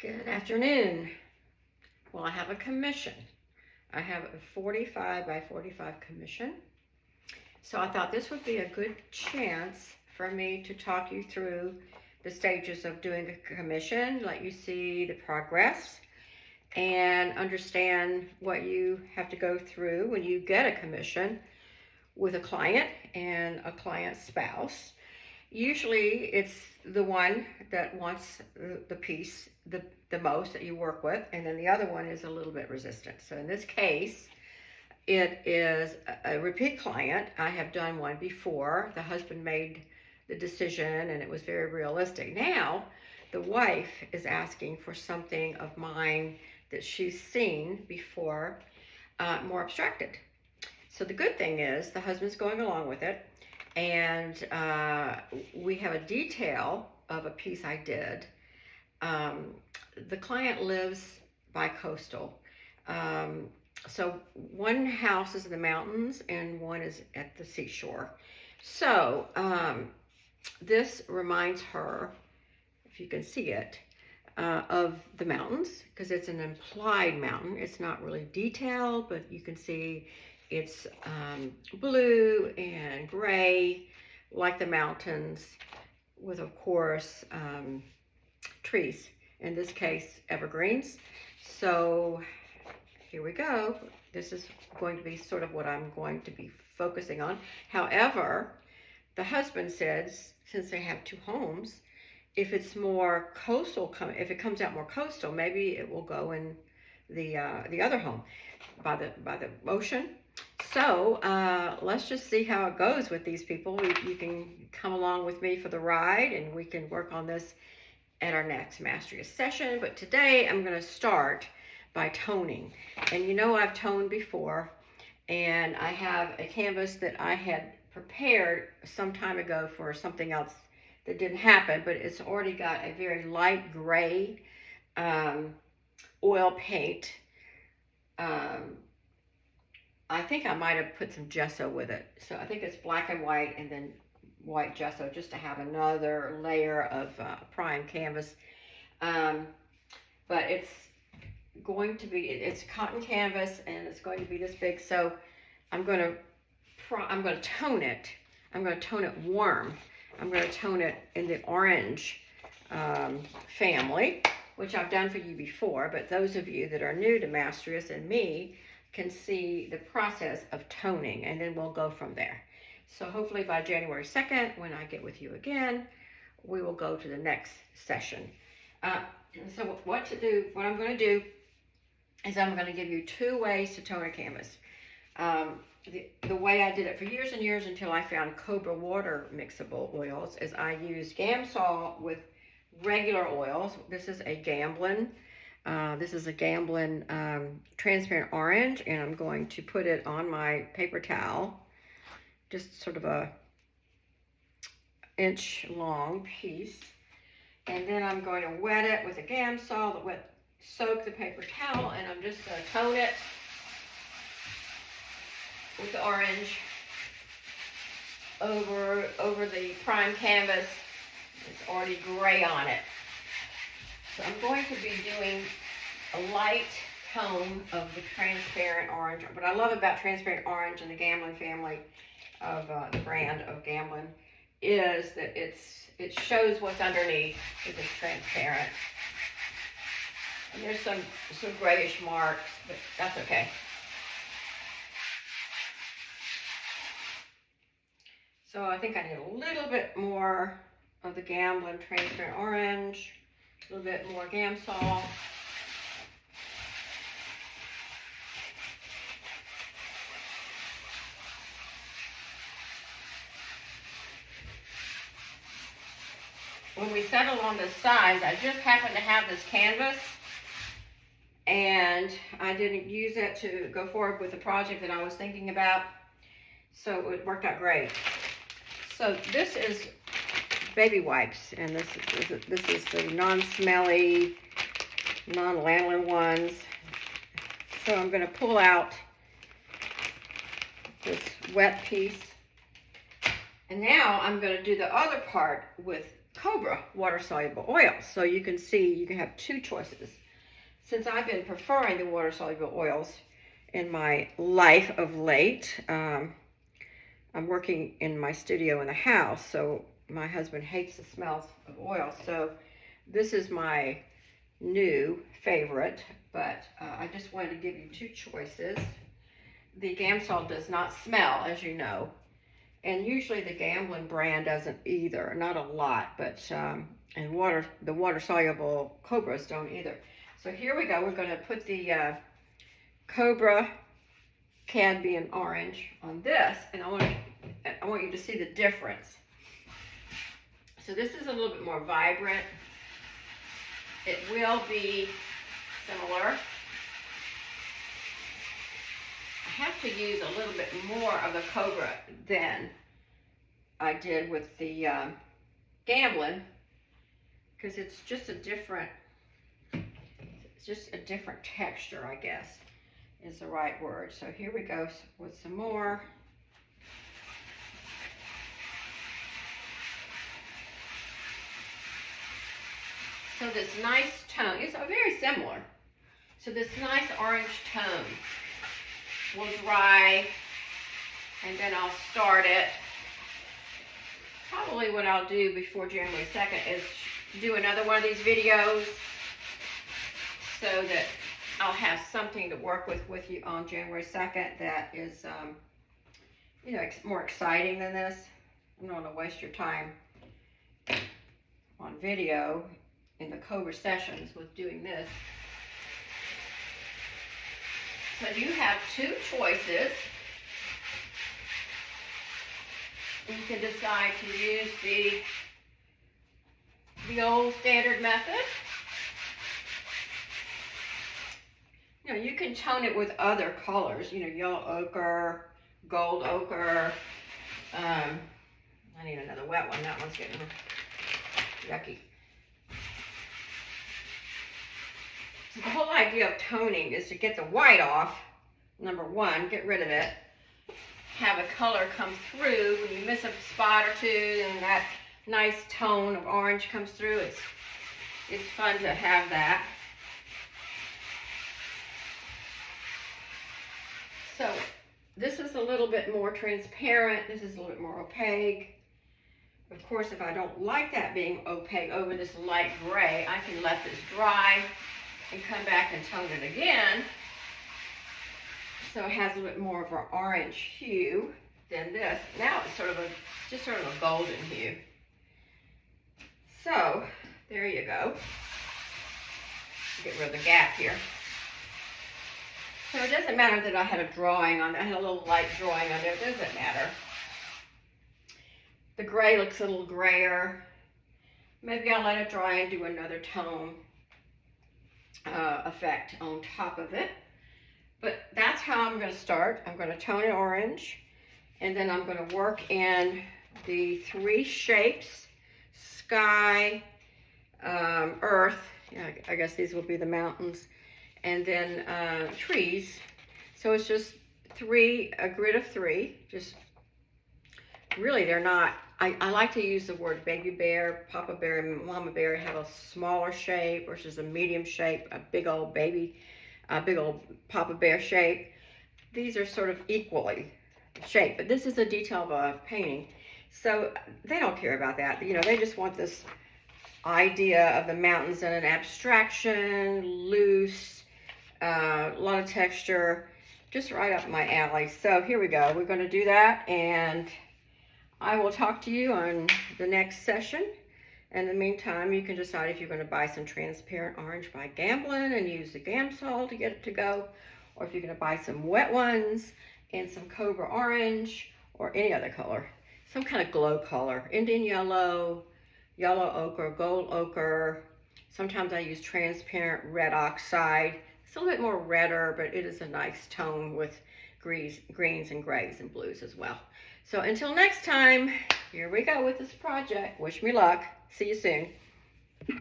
Good afternoon. Well, I have a commission. I have a 45 by 45 commission. So I thought this would be a good chance for me to talk you through the stages of doing a commission, let you see the progress, and understand what you have to go through when you get a commission with a client and a client's spouse. Usually it's the one that wants the piece the most that you work with, and then the other one is a little bit resistant. So in this case, it is a repeat client. I have done one before. The husband made the decision and it was very realistic. Now, the wife is asking for something of mine that she's seen before, more abstracted. So the good thing is the husband's going along with it, and we have a detail of a piece I did. The client lives bi-coastal. So one house is in the mountains and one is at the seashore. So this reminds her, if you can see it, of the mountains, because it's an implied mountain. It's not really detailed, but you can see it's blue and gray like the mountains, with, of course, trees. In this case, evergreens. So here we go. This is going to be sort of what I'm going to be focusing on. However, the husband says, since they have two homes, if it's more coastal, if it comes out more coastal, maybe it will go in the other home by the ocean. So let's just see how it goes with these people. You can come along with me for the ride, and we can work on this at our next Mastery session. But today I'm going to start by toning. And you know I've toned before, and I have a canvas that I had prepared some time ago for something else that didn't happen, but it's already got a very light gray oil paint. I think I might have put some gesso with it. So I think it's black and white and then white gesso, just to have another layer of prime canvas. But it's going to be, it's cotton canvas and it's going to be this big. So I'm going to tone it. I'm going to tone it warm. I'm going to tone it in the orange family, which I've done for you before. But those of you that are new to Mastery and me can see the process of toning, and then we'll go from there. So hopefully by January 2nd, when I get with you again, we will go to the next session. So what I'm going to do is I'm going to give you two ways to tone a canvas. The way I did it for years and years until I found Cobra water mixable oils is I used Gamsol with regular oils. This is a Gamblin. Transparent orange, and I'm going to put it on my paper towel, just sort of a inch long piece, and then I'm going to wet it with a Gamsol that soak the paper towel, and I'm just going to tone it with the orange over the prime canvas. It's already gray on it. So I'm going to be doing a light tone of the transparent orange. What I love about transparent orange and the Gamblin family of the brand of Gamblin is that it shows what's underneath if it's transparent. And there's some grayish marks, but that's okay. So I think I need a little bit more of the Gamblin transparent orange, a little bit more Gamsol. When we settle on the sides, I just happen to have this canvas, and I didn't use it to go forward with the project that I was thinking about, so it worked out great. So this is baby wipes, and this is the non-smelly, non-lanolin ones. So I'm going to pull out this wet piece, and now I'm going to do the other part with Cobra water-soluble oils. So you can see, you can have two choices. Since I've been preferring the water-soluble oils in my life of late, I'm working in my studio in the house, so my husband hates the smells of oil. So this is my new favorite, but I just wanted to give you two choices. The Gamsol does not smell, as you know, and usually the Gamblin brand doesn't either, not a lot, but and the water-soluble Cobras don't either. So here we go. We're going to put the Cobra Cadmium Orange on this, and I want you to see the difference. So this is a little bit more vibrant. It will be similar. I have to use a little bit more of the Cobra than I did with the Gamblin, because it's just a different texture, I guess is the right word. So here we go with some more. So this nice tone, it's very similar. So this nice orange tone will dry, and then I'll start it. Probably what I'll do before January 2nd is do another one of these videos so that I'll have something to work with you on January 2nd that is, you know, more exciting than this. I'm not going to waste your time on video in the Cobra sessions with doing this. So you have two choices. You can decide to use the old standard method. You know, you can tone it with other colors, you know, yellow ochre, gold ochre. I need another wet one. That one's getting yucky. So the whole idea of toning is to get the white off, number one, get rid of it, have a color come through. When you miss a spot or two and that nice tone of orange comes through, it's fun to have that. So this is a little bit more transparent. This is a little bit more opaque. Of course, if I don't like that being opaque over this light gray, I can let this dry and come back and tone it again. So it has a little bit more of an orange hue than this. Now it's just sort of a golden hue. So there you go. Get rid of the gap here. So it doesn't matter that I had a drawing on it. I had a little light drawing on it. It doesn't matter. The gray looks a little grayer. Maybe I'll let it dry and do another tone effect on top of it. But that's how I'm going to start. I'm going to tone it orange, and then I'm going to work in the three shapes: sky, earth, yeah, I guess these will be the mountains, and then trees. So it's just a grid of three. Just really, they're not, I like to use the word baby bear, papa bear, and mama bear have a smaller shape versus a medium shape, a big old papa bear shape. These are sort of equally shaped, but this is a detail of a painting. So they don't care about that. You know, they just want this idea of the mountains in an abstraction, loose, a lot of texture, just right up my alley. So here we go. We're going to do that, and I will talk to you on the next session. In the meantime, you can decide if you're going to buy some transparent orange by Gamblin and use the Gamsol to get it to go, or if you're going to buy some wet ones and some Cobra orange or any other color, some kind of glow color, Indian yellow, yellow ochre, gold ochre. Sometimes I use transparent red oxide. It's a little bit more redder, but it is a nice tone with greens and grays and blues as well. So until next time, here we go with this project. Wish me luck. See you soon.